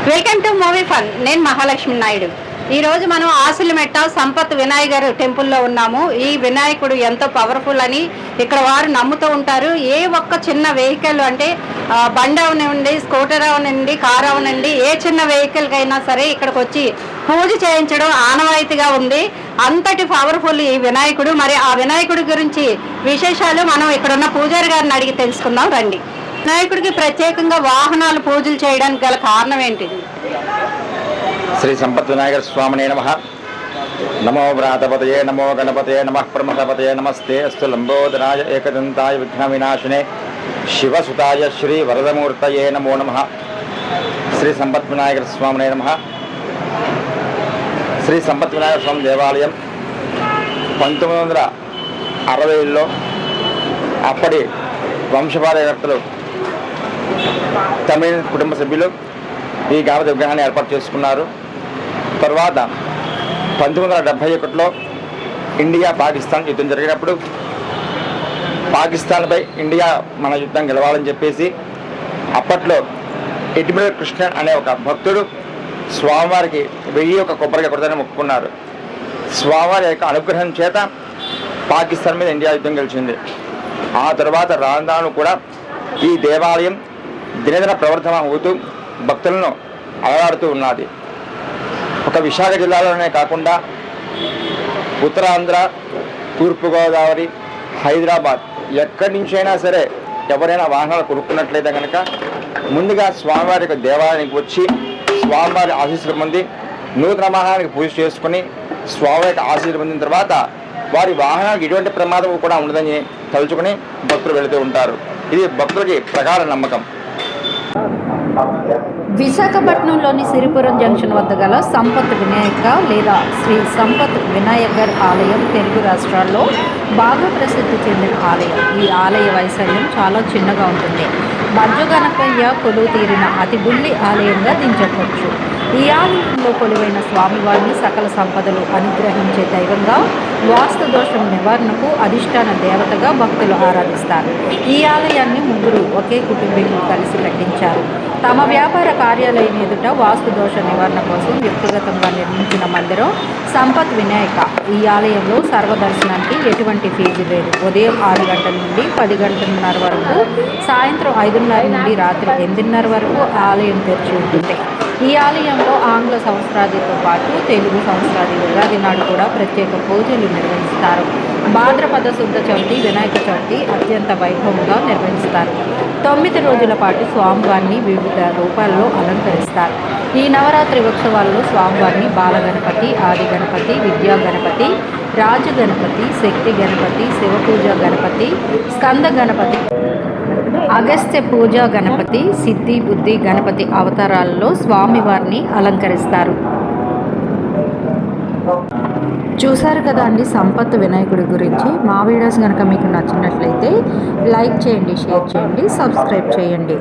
Welcome to movie fun. నేను మహాలక్ష్మి నాయుడు. ఈరోజు మనం ఆసిలిమెట్ట సంపత్ వినాయగర్ టెంపుల్లో ఉన్నాము. ఈ వినాయకుడు ఎంతో పవర్ఫుల్ అని ఇక్కడ వారు నమ్ముతూ ఉంటారు. ఏ ఒక్క చిన్న వెహికల్ అంటే బండి అవనండి, స్కూటర్ అవనండి, కార్ అవనండి, ఏ చిన్న వెహికల్కైనా సరే ఇక్కడికి వచ్చి పూజ చేయించడం ఆనవాయితీగా ఉంది. అంతటి పవర్ఫుల్ ఈ వినాయకుడు. మరి ఆ వినాయకుడి గురించి విశేషాలు మనం ఇక్కడున్న పూజారి గారిని అడిగి తెలుసుకుందాం రండి. వినాయకుడికి ప్రత్యేకంగా వాహనాలు పూజలు చేయడానికి గల కారణం ఏంటిది? శ్రీ సంపత్ వినాయక స్వామినే నమః. నమో వ్రాతపతయే నమో గణపతయే నమః ప్రమథపతయే నమస్తే అస్తు లంబోదరాయ ఏకదంతాయ విఘ్న వినాశనే శివసుతాయ శ్రీ వరదమూర్తయే నమో నమః. శ్రీ సంపత్ వినాయక స్వామినే నమః. శ్రీ సంపత్ వినాయక స్వామి దేవాలయం 1960లో అప్పటి వంశపారకర్తలు తమిళ కుటుంబ సభ్యులు ఈ గణపతి విగ్రహాన్ని ఏర్పాటు చేసుకున్నారు. తర్వాత 1971లో ఇండియా పాకిస్తాన్ యుద్ధం జరిగినప్పుడు పాకిస్తాన్పై ఇండియా మన యుద్ధం గెలవాలని చెప్పేసి అప్పట్లో ఎడ్మిరల్ కృష్ణ అనే ఒక భక్తుడు స్వామివారికి 1000 కొబ్బరికాయ కొడతానని మొక్కుకున్నారు. స్వామివారి యొక్క అనుగ్రహం చేత పాకిస్తాన్ మీద ఇండియా యుద్ధం గెలిచింది. ఆ తర్వాత రాను కూడా ఈ దేవాలయం దినదిన ప్రవర్ధనం అవుతూ భక్తులను అలవాడుతూ ఉన్నది. ఒక విశాఖ జిల్లాలోనే కాకుండా ఉత్తరాంధ్ర, తూర్పుగోదావరి, హైదరాబాద్ ఎక్కడి నుంచైనా సరే ఎవరైనా వాహనాలు కొనుక్కున్నట్లయితే కనుక ముందుగా స్వామివారి యొక్క దేవాలయానికి వచ్చి స్వామివారి ఆశీస్సులు పొంది నూతన వాహనానికి పూజ చేసుకుని స్వామి యొక్క ఆశీస్సులు పొందిన తర్వాత వారి వాహనానికి ఎటువంటి ప్రమాదం కూడా ఉండదని తలుచుకుని భక్తులు వెళుతూ ఉంటారు. ఇది భక్తులకి ప్రగాఢ నమ్మకం. విశాఖపట్నంలోని సిరిపురం జంక్షన్ వద్ద గల సంపత్ వినాయక లేదా శ్రీ సంపత్ వినాయగర్ ఆలయం తెలుగు రాష్ట్రాల్లో బాగా ప్రసిద్ధి చెందిన ఆలయం. ఈ ఆలయ వైశాల్యం చాలా చిన్నగా ఉంటుంది. మధ్య గణపయ్య కొలువు తీరిన అతి బుల్లి ఆలయంగా దీన్ని చెప్పవచ్చు. ఈ ఆలయంలో కొలువైన స్వామివారిని సకల సంపదలు అనుగ్రహించే దైవంగా, వాస్తు దోషం నివారణకు అధిష్టాన దేవతగా భక్తులు ఆరాధిస్తారు. ఈ ఆలయాన్ని ముగ్గురు ఒకే కుటుంబీకులు కలిసి కట్టించారు. తమ వ్యాపార కార్యాలయం ఎదుట వాస్తు దోష నివారణ కోసం వ్యక్తిగతంగా నిర్మించిన మందిరం సంపత్ వినాయక. ఈ ఆలయంలో సర్వదర్శనానికి ఎటువంటి ఫీజు లేదు. ఉదయం 6 గంటల నుండి 10 గంటలన్నర వరకు, సాయంత్రం 5:30 నుండి రాత్రి 8:30 వరకు ఆలయం తెరిచి ఉంటుంది. ఈ ఆలయంలో ఆంగ్ల సంవత్సరాదితో పాటు తెలుగు సంవత్సరాది ఉగాది నాడు కూడా ప్రత్యేక పూజలు నిర్వహిస్తారు. భాద్రపద శుద్ధ చవితి, వినాయక చవితి అత్యంత వైభవంగా నిర్వహిస్తారు. 9 రోజుల పాటు స్వామివారిని వివిధ రూపాల్లో అలంకరిస్తారు. ఈ నవరాత్రి ఉత్సవాల్లో స్వామివారిని బాలగణపతి, ఆది గణపతి, విద్యా గణపతి, రాజు గణపతి, శక్తి గణపతి, శివపూజ గణపతి, స్కంద గణపతి, అగస్త్య పూజ గణపతి, సిద్ధి బుద్ధి గణపతి అవతారాలలో స్వామివారిని అలంకరిస్తారు. చూసారు కదా అండి సంపత్ వినాయకుడి గురించి. మా వీడియోస్ కనుక మీకు నచ్చినట్లయితే లైక్ చేయండి, షేర్ చేయండి, సబ్స్క్రైబ్ చేయండి.